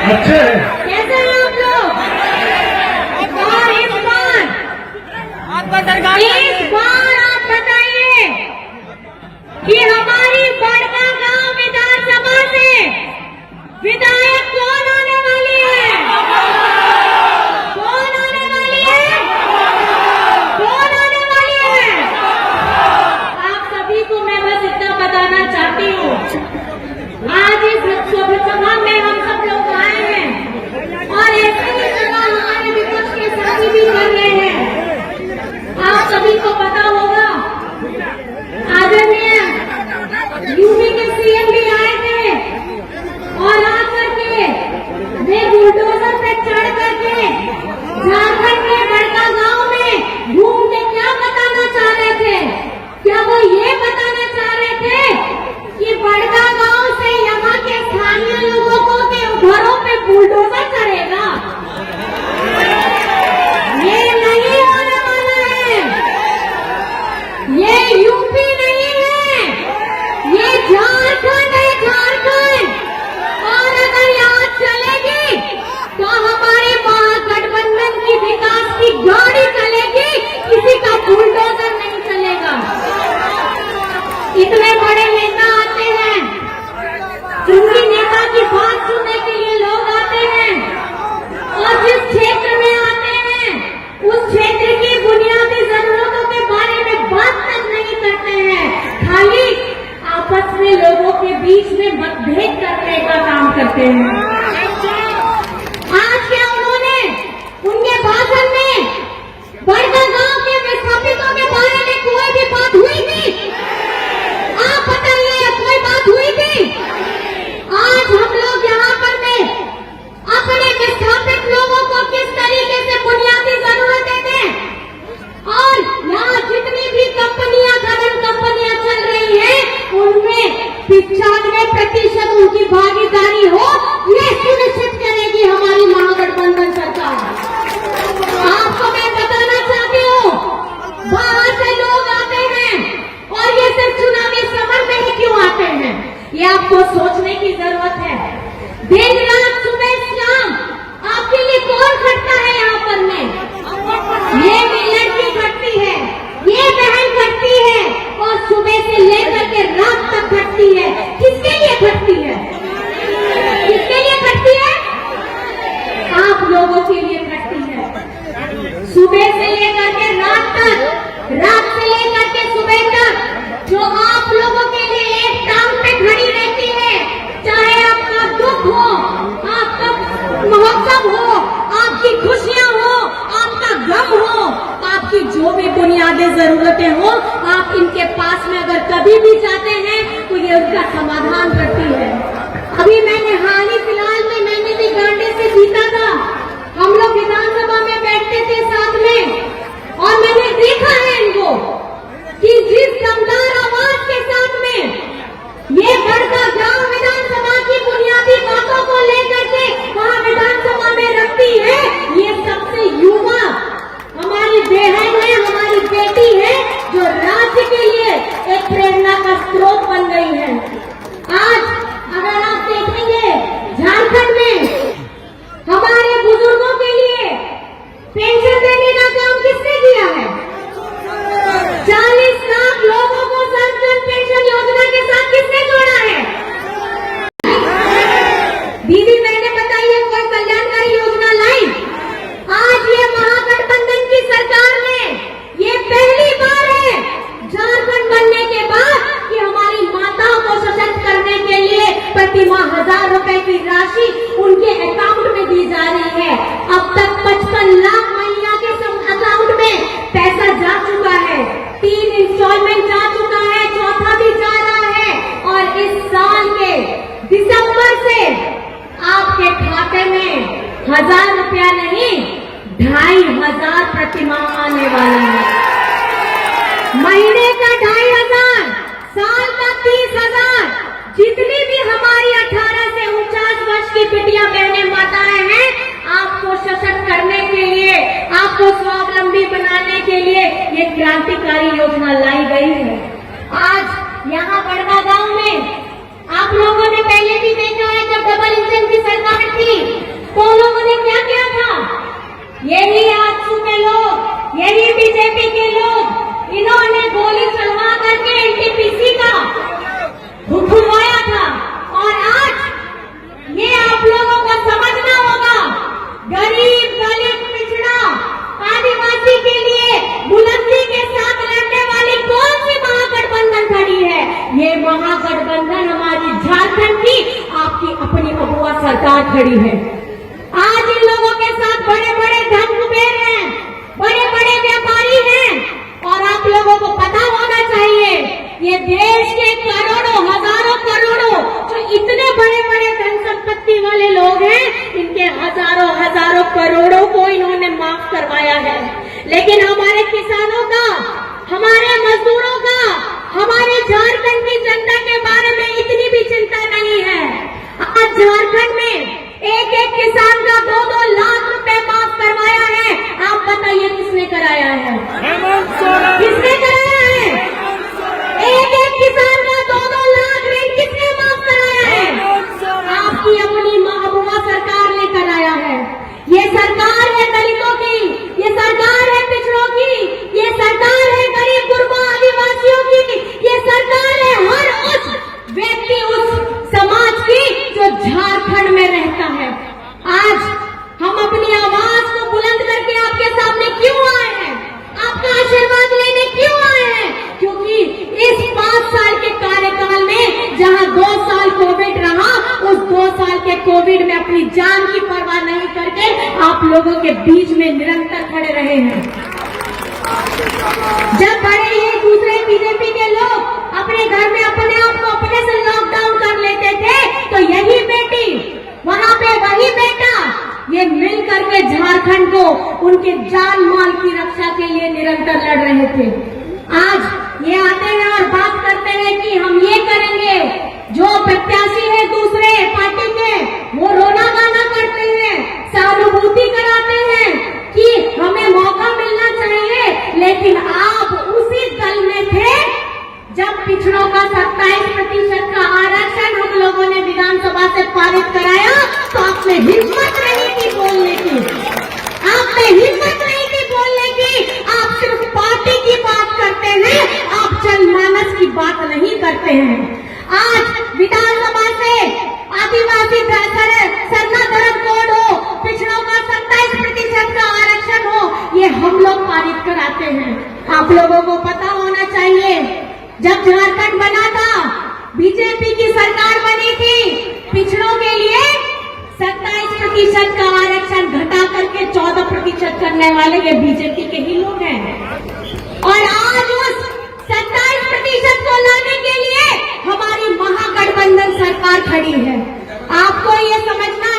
अच्छे कैसे हैं आप लोग? और इस बार आप बताइए कि हमारी बड़कागांव विधानसभा से विधायक कौन आने वाली है? कौन आने वाली है? कौन आने वाली है? आप सभी को मैं बस इतना बताना चाहती हूँ, आज इस सभा में हम सब लोग आए हैं और ऐसे ही जगह हमारे विपक्ष के साथी भी कर रहे हैं। आप सभी को पता होगा, आदरणीय यूपी के सीएम भी आए थे और आकर के वे बुलडोजर पे चढ़ करके झारखंड के बड़कागांव में घूम के क्या बताना चाह रहे थे? क्या वो ये बताना चाह रहे थे कि बड़कागांव से यहाँ के स्थानीय लोगों को के घरों पे बुलडोजर करेगा? ये नहीं होने वाला है। ये यूपी नहीं है, ये झारखंड है, झारखंड। और अगर यहाँ चलेगी तो हमारे महागठबंधन की विकास की गाड़ी चलेगी, किसी का बुलडोजर नहीं चलेगा। इतने बड़े नेता आते हैं, चुनी नेता की बात सुनने के लिए लोग आते हैं और जिस क्षेत्र में आते हैं उस क्षेत्र की बुनियादी जरूरतों के बारे में बात तक नहीं करते हैं, खाली आपस में लोगों के बीच में मतभेद करने का काम करते हैं। आज क्या उन्होंने उनके भाषण में बड़कागांव के विस्थापितों के बारे में कोई भी बात हुई थी? आप बताइए, कोई बात हुई थी? आज हम लोग यहाँ पर में अपने विस्थापित लोगों को किस तरीके से बुनियादी जरूरतें दें और यहाँ जितनी भी कंपनियां, खनन कंपनियां चल रही हैं, उनमें 95% उनकी भागीदारी हो, ये सुनिश्चित करेगी हमारी महागठबंधन सरकार। आपको मैं बताना चाहती हूँ, बाहर से लोग आते हैं और ये सिर्फ चुनावी समर में ही क्यों आते हैं, ये आपको सोचने की जरूरत है। दिन रात सुबह शाम आपके लिए कौन खटता है यहाँ पर में? ये लड़की खटती है, ये बहन खटती है और सुबह से लेकर के रात तक खटती है। किसके लिए खटती है? किसके लिए खटती है? आप लोगों के लिए खटती है। सुबह से लेकर के रात तक, रात से लेकर के सुबह तक जो आप लोगों के लिए एक टांग पे खड़ी रहती है, चाहे आपका दुख हो, आपका महोत्सव हो, आपकी खुशियां हो, आपका गम हो, आपकी जो भी बुनियादी जरूरतें हो, आप इनके पास में अगर कभी भी जाते हैं तो ये उनका समाधान करती है। अभी मैंने हाल ही फिलहाल में मैंने भी गांधी से जीता था, हम लोग विधानसभा में बैठते थे साथ में और मैंने देखा है इनको कि जिस दमदार आवाज के साथ में ये बड़कागांव विधानसभा की बुनियादी बातों को लेकर के वहाँ विधानसभा में रखती है, ये सबसे युवा हमारी बहन है, हमारी बेटी है, जो राज्य के लिए एक प्रेरणा का स्रोत बन गई है। आज अगर आप देखेंगे झारखंड में हमारे बुजुर्गों के लिए पेंशन देने का काम किसने किया है? 40 लाख लोगों को सर्वजन पेंशन योजना के साथ किसने जोड़ा है? दीदी मैंने बताइए कोई कल्याणकारी योजना लाई? आज ये महागठबंधन की सरकार ने ये पहली बार है झारखंड बनने के बाद कि हमारी माताओं को सशक्त करने के लिए प्रति माह 1000 रुपए की राशि उनके अकाउंट में दी जा रही है। अब तक 55 लाख महिला के अकाउंट में पैसा जा चुका है, 3 इंस्टॉलमेंट जा चुका है, चौथा भी जा रहा है और इस साल के दिसंबर से आपके खाते में 1000 रुपया नहीं 2500 प्रति माह आने वाला है। महीने का 2500, साल का 30,000। जितनी भी हमारी 18 से 49 वर्ष की बिटिया बहनें माताएं हैं, आपको सशक्त करने के लिए, आपको स्वावलंबी बनाने के लिए ये क्रांतिकारी योजना लाई गई है। आज यहाँ बड़कागांव में आप लोगों ने पहले भी देखा है, जब डबल इंजन की सरकार थी आज इन लोगों के साथ बड़े बड़े धन कुबेर हैं, बड़े बड़े व्यापारी हैं, और आप लोगों को पता होना चाहिए ये देश के करोड़ों हजारों करोड़ों जो इतने बड़े बड़े धन संपत्ति वाले लोग हैं, इनके हजारों हजारों करोड़ों को इन्होंने माफ करवाया है। लेकिन हमारे किसानों का, हमारे मजदूरों का, हमारे झारखंड की जनता के बारे में इतनी भी चिंता नहीं है। आज झारखंड में एक एक किसान का 2-2 लाख रुपए माफ करवाया है। आप बताइए किसने कराया है? किसने कराया है? एक एक किसान का 2-2 लाख ऋण किसने माफ कराया है? आपकी अपनी महबूबा सरकार ने कराया है। ये सरकार है दलितों की, ये सरकार है पिछड़ों की, ये सरकार है गरीब गुरबा आदिवासियों की, ये सरकार है हर उस व्यक्ति, उस समाज की जो झारखंड में रहता है। आज हम अपनी आवाज को बुलंद करके आपके सामने क्यों आए हैं? आपका आशीर्वाद लेने क्यों आए हैं? क्योंकि इस 5 साल के कार्यकाल में जहां 2 साल कोविड रहा, उस 2 साल के कोविड में अपनी जान की परवाह नहीं करके आप लोगों के बीच में निरंतर खड़े रहे हैं। जब बड़े ये दूसरे बीजेपी के लोग अपने घर में अपने आप को अपने से लॉकडाउन कर लेते थे, तो यही बेटी, वहां पे वही बेटा, ये मिल करके झारखंड को उनके जान माल की रक्षा के लिए निरंतर लड़ रहे थे। आज ये आते हैं और बात करते हैं कि हम ये करेंगे। जो प्रत्याशी है दूसरे पार्टी के, वो रोना गाना करते हैं, सहानुभूति कराते हैं कि हमें मौका मिलना चाहिए। लेकिन आप उसी दल में थे जब पिछड़ों का 27% का आरक्षण हम लोगों ने विधानसभा से पारित कराया, तो आपने हिम्मत नहीं की बोलने की, आपने हिम्मत नहीं की बोलने की। आप सिर्फ पार्टी की बात करते हैं, आप जनमानस की बात नहीं करते हैं। आज विधानसभा से आदिवासी सरना धर्म कोड हो, पिछड़ों का 27% का आरक्षण हो, ये हम लोग पारित कराते हैं। आप लोगों को पता होना चाहिए, जब झारखंड बना था, बीजेपी की सरकार बनी थी, पिछड़ों के लिए 27% का आरक्षण घटा करके 14% करने वाले ये बीजेपी के ही लोग हैं। और आज उस 27% को लाने के लिए हमारी महागठबंधन सरकार खड़ी है। आपको ये समझना